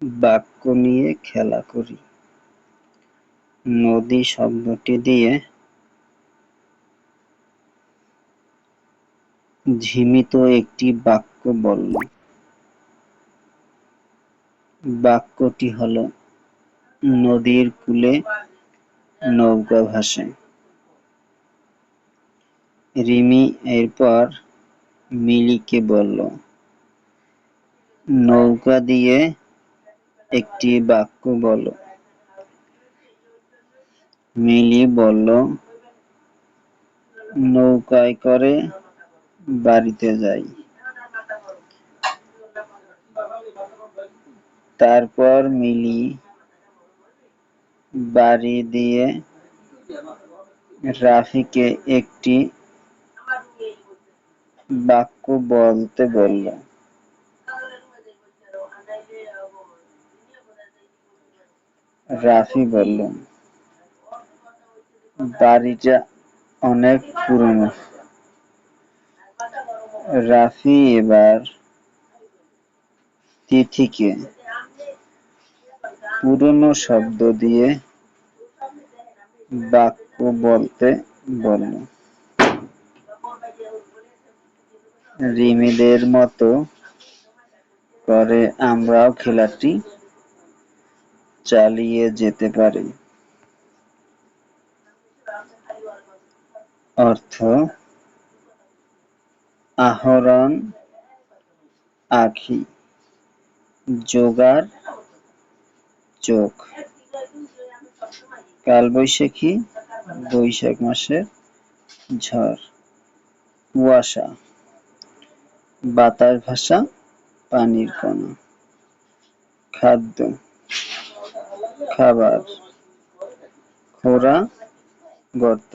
বাক্য নিয়ে খেলা করি। নদী শব্দটি দিয়ে ঝিমিত একটি বাক্য বলল। বাক্যটি হলো, নদীর কূলে নৌকা ভাসে। রিমি এরপর মিলিকে বলল, নৌকা দিয়ে একটি বাক্য বলো। মিলি বলল, নৌকায় করে বাড়িতে যাই। তারপর মিলি বাড়ি দিয়ে রাফিকে একটি বাক্য বলতে বলল। রাফি বলল, বাড়িটা অনেক পুরনো। রাফি এবার তিথিকে পুরনো শব্দ দিয়ে বাক্য বলতে বলল। রিমিদের মতো করে আমরাও খেলাটি চালিয়ে যেতে পারি। অর্থ, আহরণ, আখি, জোগাড়, চোখ। কালবৈশাখী, বৈশাখ মাসের ঝড়। কুয়াশা, বাতাস ভাসা পানির কণা। খাদ্য, খাবার। খোঁড়া, গর্ত।